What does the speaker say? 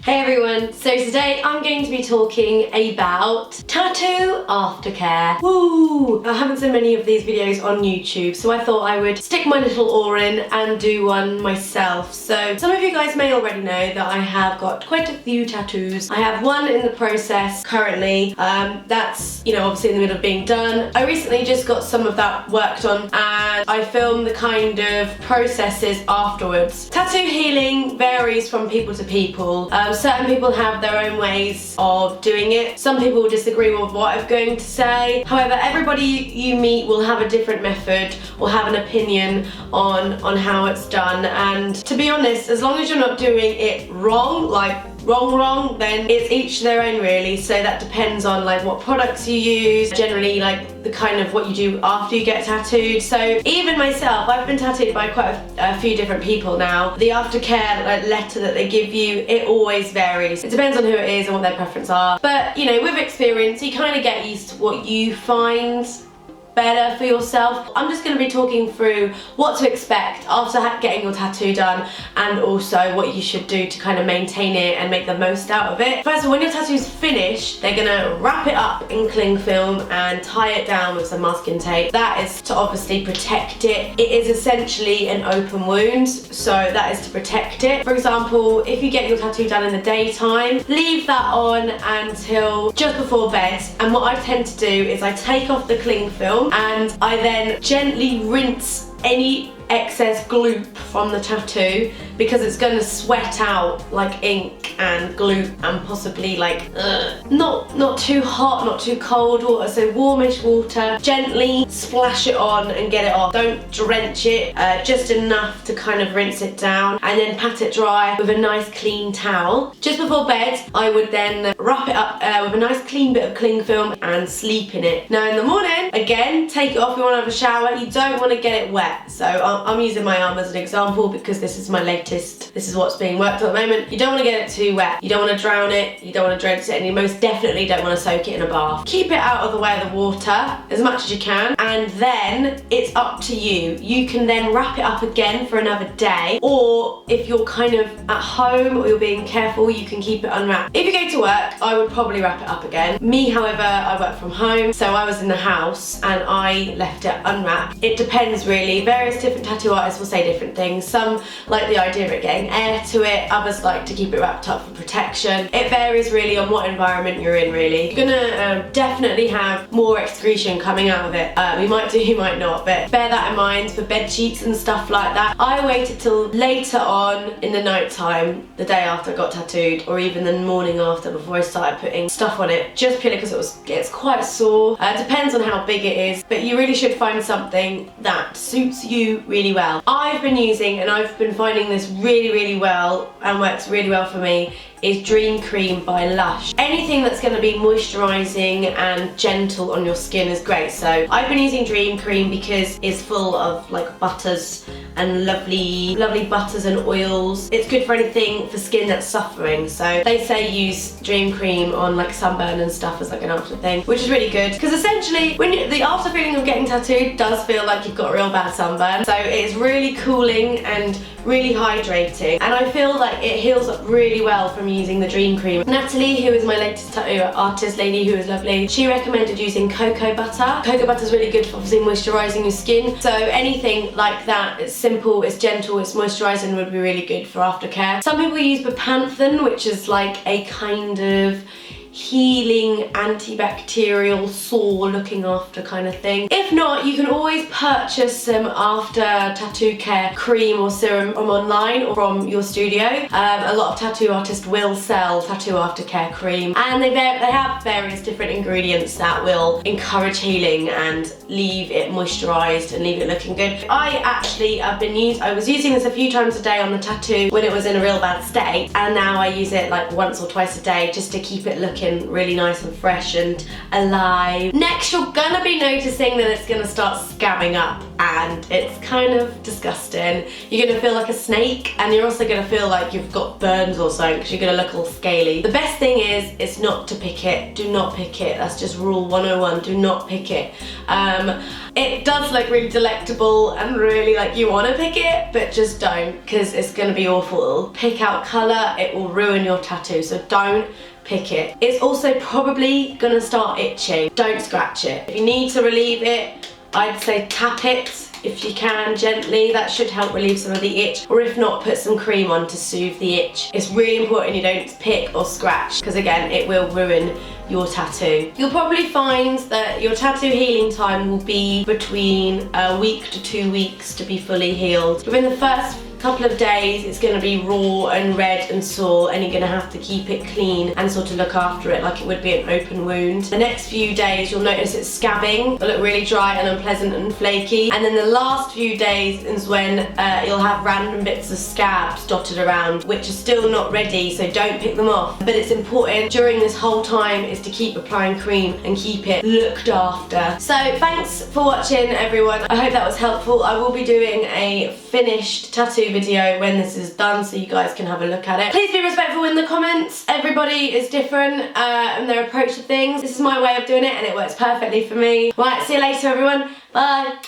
Hey everyone, so today I'm going to be talking about tattoo aftercare. Woo! I haven't seen many of these videos on YouTube, so I thought I would stick my little oar in and do one myself. So some of you guys may already know that I have got quite a few tattoos. I have one in the process currently, that's, obviously in the middle of being done. I recently just got some of that worked on and I filmed the kind of processes afterwards. Tattoo healing varies from people to people. Certain people have their own ways of doing it. Some people will disagree with what I'm going to say. However, everybody you meet will have a different method or have an opinion on how it's done. And to be honest, as long as you're not doing it wrong, like wrong, then it's each their own really. So that depends on like what products you use, generally like the kind of what you do after you get tattooed. So even myself, I've been tattooed by quite a few different people now. The aftercare letter that they give you, it always varies. It depends on who it is and what their preference are. But with experience, you kind of get used to what you find better for yourself. I'm just going to be talking through what to expect after getting your tattoo done and also what you should do to kind of maintain it and make the most out of it. First of all, when your tattoo's finished, they're going to wrap it up in cling film and tie it down with some masking tape. That is to obviously protect it. It is essentially an open wound, so that is to protect it. For example, if you get your tattoo done in the daytime, leave that on until just before bed, and what I tend to do is I take off the cling film and I then gently rinse any excess gloop from the tattoo because it's going to sweat out like ink and gloop and possibly like not too hot, not too cold water, so warmish water. Gently splash it on and get it off. Don't drench it, just enough to kind of rinse it down and then pat it dry with a nice clean towel. Just before bed I would then wrap it up with a nice clean bit of cling film and sleep in it. Now in the morning, again, take it off. You want to have a shower, you don't want to get it wet. So I'm using my arm as an example because this is my latest, this is what's being worked on at the moment. You don't want to get it too wet, you don't want to drown it, you don't want to drench it, and you most definitely don't want to soak it in a bath. Keep it out of the way of the water as much as you can, and then it's up to you. You can then wrap it up again for another day, or if you're kind of at home or you're being careful, you can keep it unwrapped. If you go to work, I would probably wrap it up again. Me, however, I work from home, so I was in the house and I left it unwrapped. It depends really. Various different tattoo artists will say different things. Some like the idea of it getting air to it, others like to keep it wrapped up for protection. It varies really on what environment you're in really. You're gonna definitely have more excretion coming out of it. You might do, you might not, but bear that in mind for bed sheets and stuff like that. I waited till later on in the night time, the day after I got tattooed, or even the morning after before I started putting stuff on it, just purely because it's quite sore. Depends on how big it is, but you really should find something that suits you really well. I've been using, and I've been finding this really well and works really well for me, is Dream Cream by Lush. Anything that's going to be moisturising and gentle on your skin is great. So I've been using Dream Cream because it's full of like butters and lovely butters and oils. It's good for anything for skin that's suffering. So they say use Dream Cream on like sunburn and stuff as like an after thing, which is really good because essentially when the after feeling of getting tattooed does feel like you've got a real bad sunburn. So it's really cooling and really hydrating, and I feel like it heals up really well from using the Dream Cream. Natalie, who is my latest tattoo artist lady, who is lovely, she recommended using cocoa butter. Cocoa butter is really good for obviously moisturising your skin. So anything like that, it's simple, it's gentle, it's moisturising, would be really good for aftercare. Some people use Bepanthen, which is like a kind of healing antibacterial sore looking after kind of thing. If not, you can always purchase some after tattoo care cream or serum from online or from your studio. A lot of tattoo artists will sell tattoo aftercare cream, and they have various different ingredients that will encourage healing and leave it moisturised and leave it looking good. I was using this a few times a day on the tattoo when it was in a real bad state, and now I use it like once or twice a day just to keep it looking really nice and fresh and alive. Next, you're gonna be noticing that it's gonna start scabbing up. and it's kind of disgusting. You're gonna feel like a snake, and you're also gonna feel like you've got burns or something because you're gonna look all scaly. The best thing is not to pick it. Do not pick it. That's just rule 101. Do not pick it. It does look really delectable and really like you want to pick it, but just don't, because it's going to be awful. It'll pick out colour, it will ruin your tattoo, so don't pick it. It's also probably going to start itching. Don't scratch it. If you need to relieve it, I'd say tap it if you can, gently. That should help relieve some of the itch, or if not, put some cream on to soothe the itch. It's really important you don't pick or scratch, because again, it will ruin your tattoo. You'll probably find that your tattoo healing time will be between a week to 2 weeks to be fully healed. Within the first couple of days, it's going to be raw and red and sore, and you're going to have to keep it clean and sort of look after it like it would be an open wound. The next few days, you'll notice it's scabbing. It'll look really dry and unpleasant and flaky. And then the last few days is when you'll have random bits of scabs dotted around, which are still not ready, so don't pick them off. But it's important during this whole time is to keep applying cream and keep it looked after. So thanks for watching, everyone. I hope that was helpful. I will be doing a finished tattoo video when this is done, so you guys can have a look at it. Please be respectful in the comments. Everybody is different and their approach to things. This is my way of doing it and it works perfectly for me. Right, see you later, everyone. Bye.